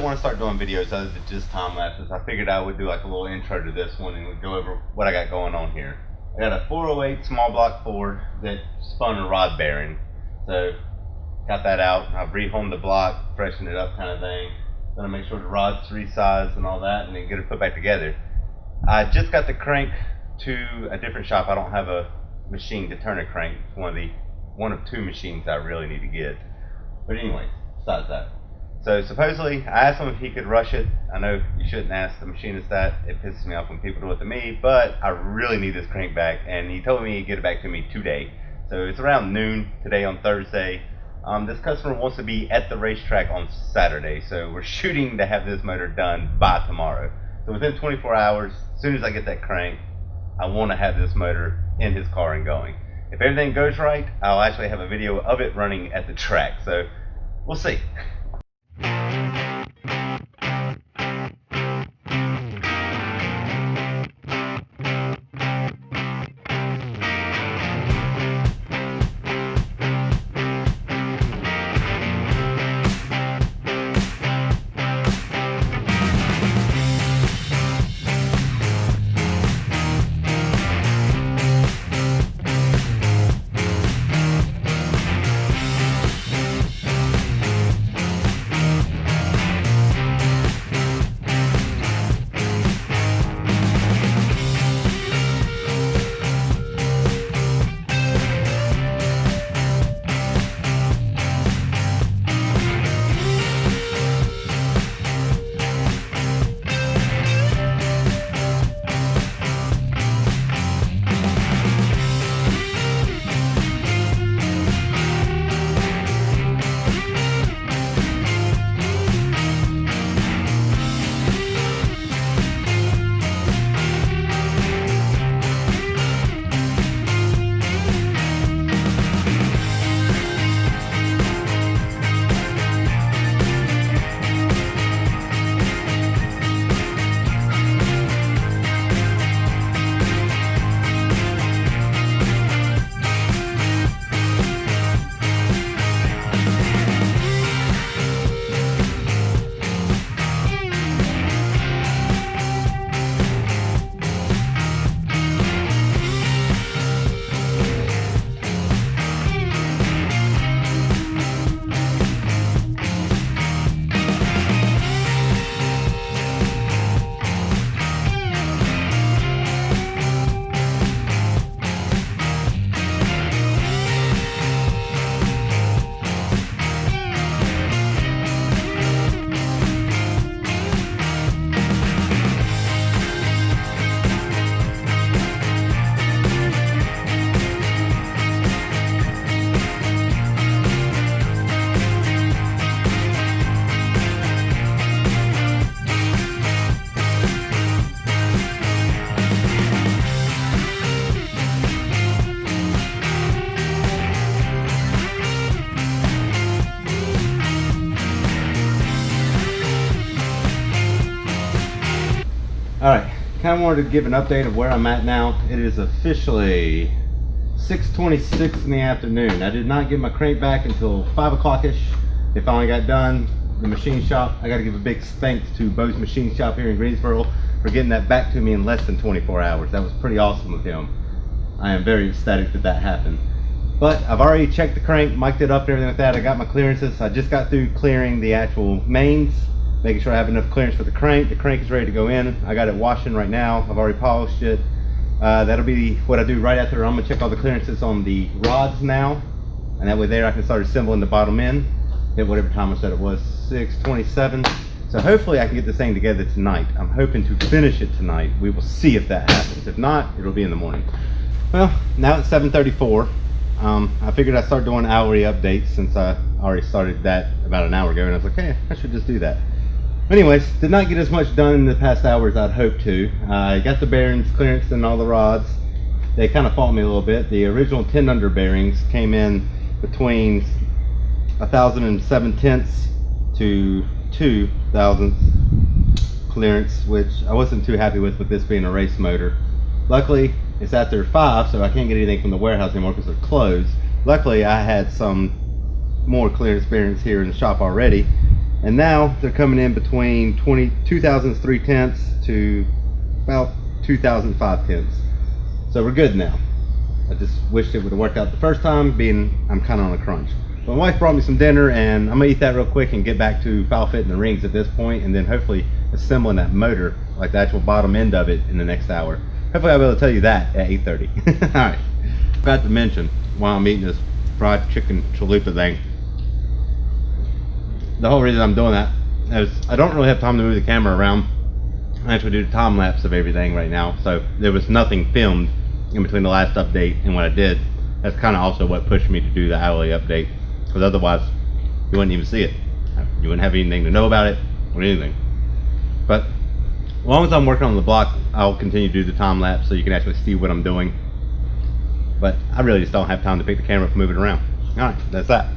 want to start doing videos other than just time lapses, I figured I would do like a little intro to this one and we'd go over what I got going on here. I got a 408 small block Ford that spun a rod bearing. So got that out. I've rehomed the block, freshened it up kind of thing. Gonna make sure the rod's resized and all that and then get it put back together. I just got the crank to a different shop. I don't have a machine to turn a crank. It's one of two machines I really need to get. But anyways, besides that. So supposedly, I asked him if he could rush it. I know you shouldn't ask the machinist that. It pisses me off when people do it to me, but I really need this crank back, and he told me he'd get it back to me today. So it's around noon today on Thursday. This customer wants to be at the racetrack on Saturday, so we're shooting to have this motor done by tomorrow. So within 24 hours, as soon as I get that crank, I want to have this motor in his car and going. If everything goes right, I'll actually have a video of it running at the track, so we'll see. Alright, kind of wanted to give an update of where I'm at now. It is officially 6:26 in the afternoon. I did not get my crank back until 5 o'clock-ish. It finally got done. The machine shop, I got to give a big thanks to Bo's Machine Shop here in Greensboro for getting that back to me in less than 24 hours. That was pretty awesome of him. I am very ecstatic that that happened. But I've already checked the crank, mic'd it up and everything like that. I got my clearances. I just got through clearing the actual mains, making sure I have enough clearance for the crank. The crank is ready to go in. I got it washing right now. I've already polished it. That'll be what I do right after. I'm gonna check all the clearances on the rods now, and that way there I can start assembling the bottom end at whatever time I said it was, 6:27. So hopefully I can get this thing together tonight. I'm hoping to finish it tonight. We will see if that happens. If not, it'll be in the morning. Well, now it's 7:34. I figured I'd start doing hourly updates since I already started that about an hour ago, and I was like, hey, I should just do that. Anyways, did not get as much done in the past hour as I'd hoped to. I got the bearings clearanced and all the rods. They kind of fault me a little bit. The original 10 under bearings came in between 1,007 to 2 thousandths clearance, which I wasn't too happy with this being a race motor. Luckily, it's after 5, so I can't get anything from the warehouse anymore because they're closed. Luckily, I had some more clearance bearings here in the shop already. And now they're coming in between 2,003 to about 2,005. So we're good now. I just wished it would have worked out the first time, being I'm kind of on a crunch. My wife brought me some dinner, and I'm gonna eat that real quick and get back to file fitting the rings at this point, and then hopefully assembling that motor, like the actual bottom end of it, in the next hour. Hopefully I'll be able to tell you that at 8:30. All right. Forgot to mention while I'm eating this fried chicken chalupa thing, the whole reason I'm doing that is I don't really have time to move the camera around. I actually do the time lapse of everything right now, so there was nothing filmed in between the last update and what I did. That's kind of also what pushed me to do the hourly update, because otherwise you wouldn't even see it. You wouldn't have anything to know about it or anything. But as long as I'm working on the block, I'll continue to do the time lapse so you can actually see what I'm doing. But I really just don't have time to pick the camera up and move it around. Alright, that's that.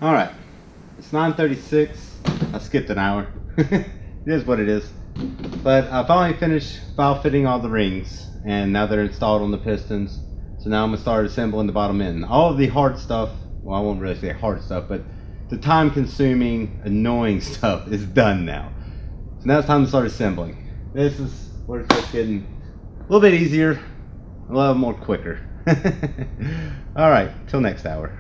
Alright, it's 9:36. I skipped an hour. It is what it is. But I finally finished file fitting all the rings, and now they're installed on the pistons. So now I'm going to start assembling the bottom end. All of the hard stuff, well, I won't really say hard stuff, but the time consuming, annoying stuff is done now. So now it's time to start assembling. This is where it's just getting a little bit easier, a little more quicker. Alright, till next hour.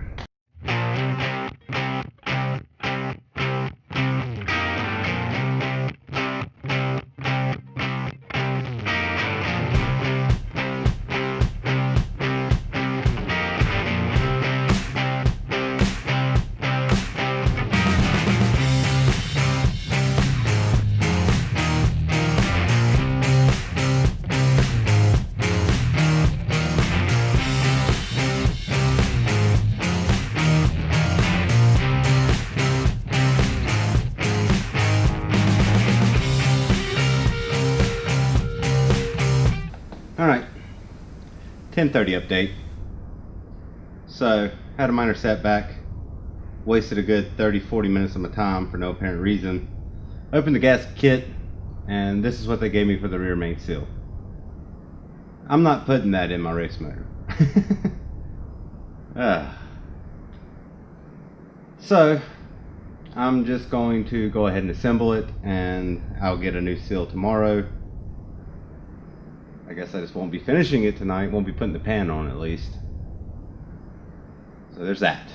Alright, 10:30 update. So, had a minor setback. Wasted a good 30-40 minutes of my time for no apparent reason. Opened the gas kit, and this is what they gave me for the rear main seal. I'm not putting that in my race motor. So, I'm just going to go ahead and assemble it, and I'll get a new seal tomorrow. I guess I just won't be finishing it tonight, won't be putting the pan on at least. So there's that.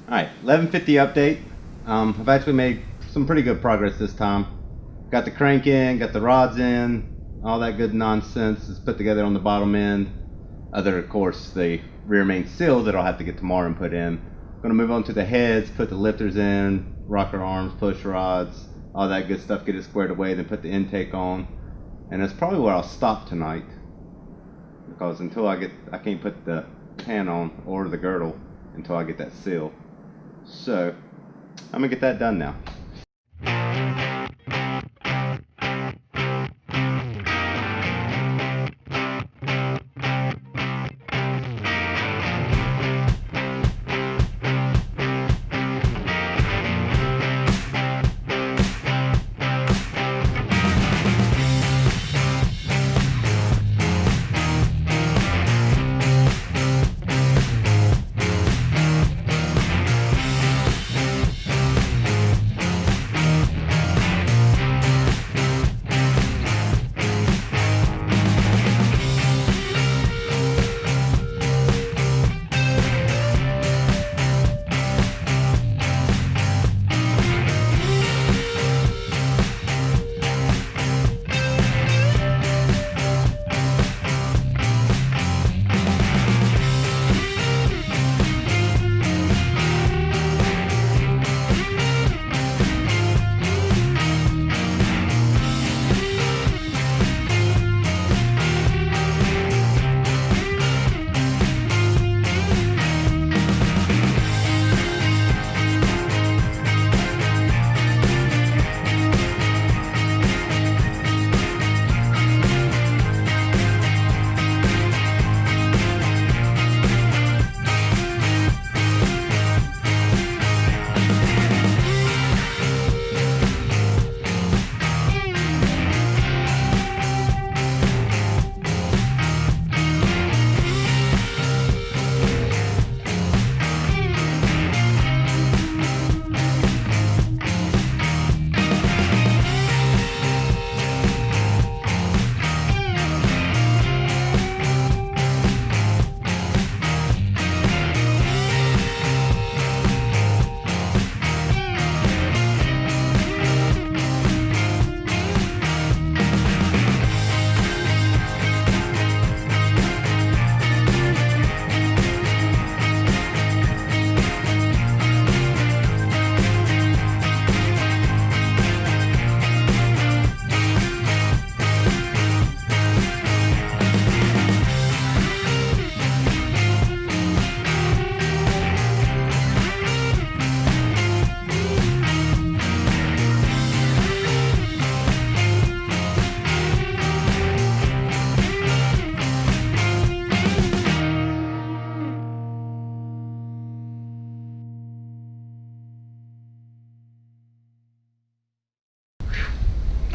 Alright, 11:50 update. I've actually made some pretty good progress this time. Got the crank in, got the rods in, all that good nonsense is put together on the bottom end. Other, of course, the rear main seal that I'll have to get tomorrow and put in. Gonna move on to the heads, put the lifters in, rocker arms, push rods, all that good stuff, get it squared away, then put the intake on. And that's probably where I'll stop tonight, because until I can't put the pan on or the girdle until I get that seal. So I'm gonna get that done now.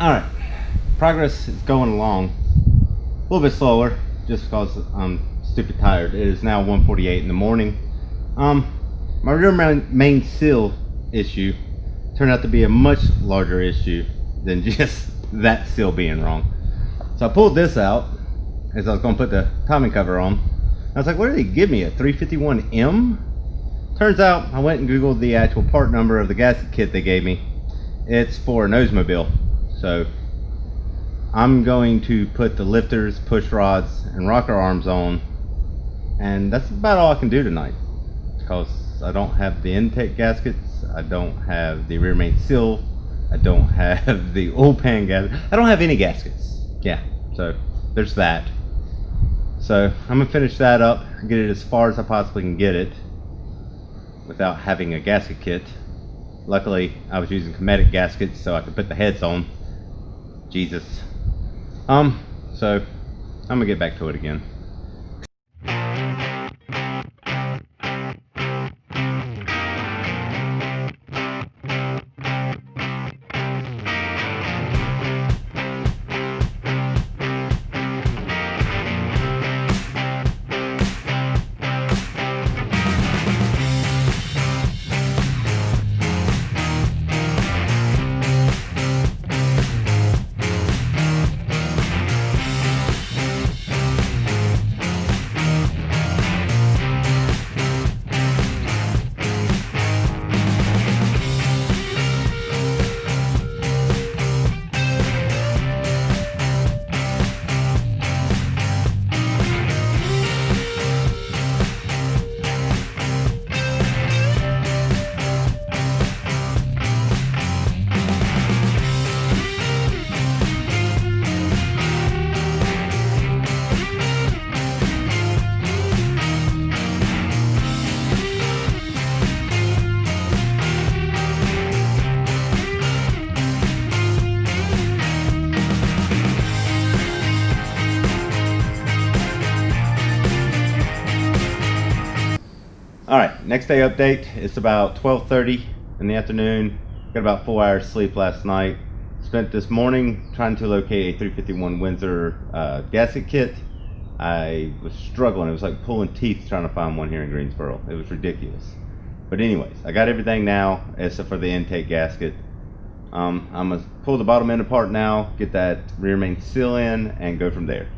Alright, progress is going along a little bit slower just because I'm stupid tired. It is now 1:48 in the morning. My rear main seal issue turned out to be a much larger issue than just that seal being wrong. So I pulled this out as I was going to put the timing cover on. I was like, what did they give me, a 351M? Turns out I went and googled the actual part number of the gasket kit they gave me. It's for an Oldsmobile. So I'm going to put the lifters, push rods, and rocker arms on, and that's about all I can do tonight because I don't have the intake gaskets, I don't have the rear main seal, I don't have the oil pan gasket, I don't have any gaskets. Yeah, so there's that. So I'm gonna finish that up and get it as far as I possibly can get it without having a gasket kit. Luckily I was using Cometic gaskets so I could put the heads on. Jesus. So I'm gonna get back to it again. Alright, next day update. It's about 12:30 in the afternoon. Got about 4 hours sleep last night. Spent this morning trying to locate a 351 Windsor gasket kit. I was struggling. It was like pulling teeth trying to find one here in Greensboro. It was ridiculous. But anyways, I got everything now except for the intake gasket. I'm going to pull the bottom end apart now, get that rear main seal in, and go from there.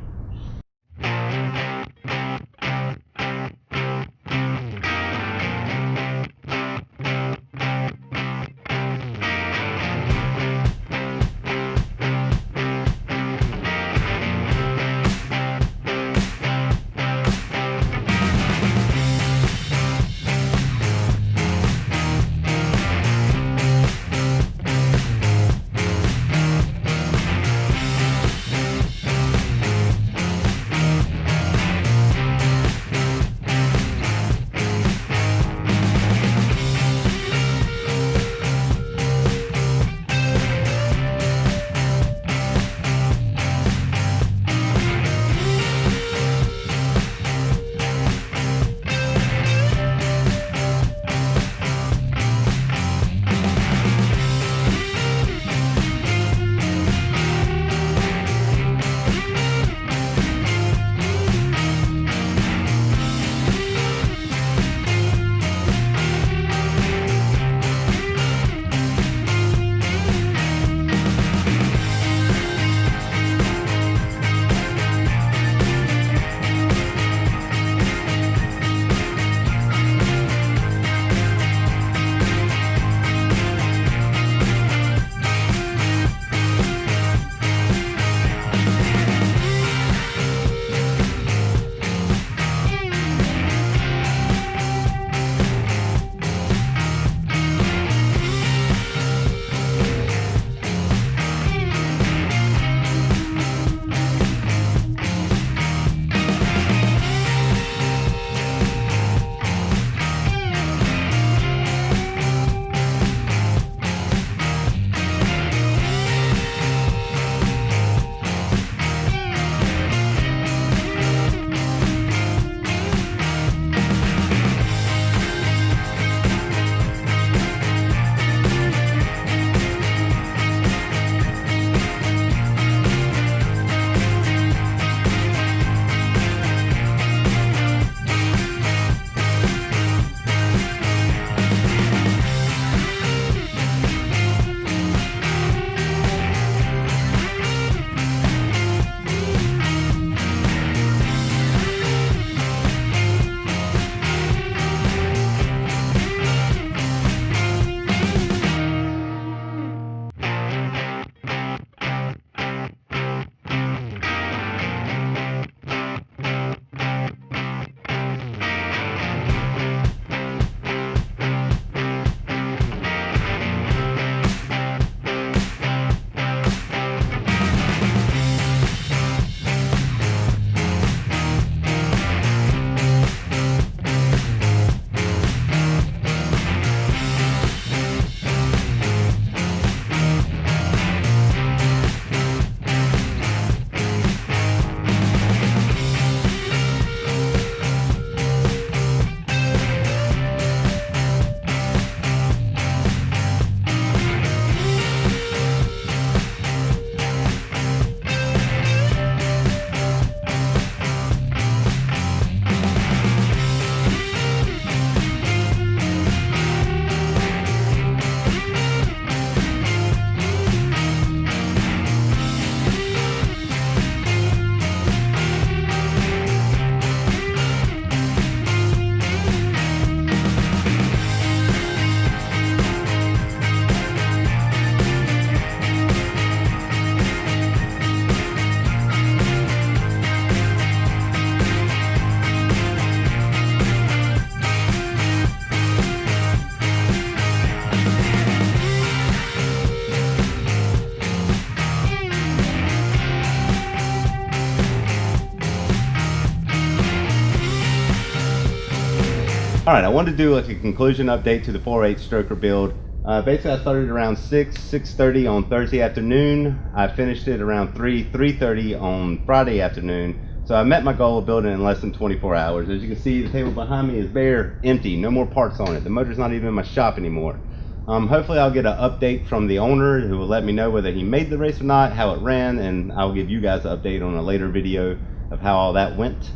Alright, I wanted to do like a conclusion update to the 4.8 stroker build. Basically I started around 6:30 on Thursday afternoon. I finished it around 3:30 on Friday afternoon. So I met my goal of building in less than 24 hours. As you can see, the table behind me is bare, empty, no more parts on it. The motor's not even in my shop anymore. Hopefully I'll get an update from the owner who will let me know whether he made the race or not, how it ran, and I'll give you guys an update on a later video of how all that went.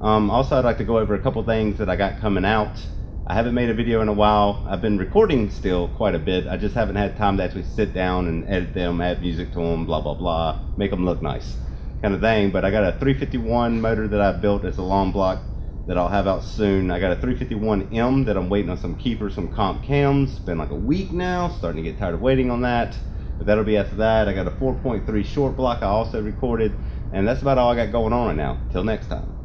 Also, I'd like to go over a couple things that I got coming out. I haven't made a video in a while. I've been recording still quite a bit. I just haven't had time to actually sit down and edit them, add music to them, blah, blah, blah, make them look nice kind of thing. But I got a 351 motor that I built as a long block that I'll have out soon. I got a 351M that I'm waiting on some keepers, some comp cams. It's been like a week now, starting to get tired of waiting on that. But that'll be after that. I got a 4.3 short block I also recorded. And that's about all I got going on right now. Till next time.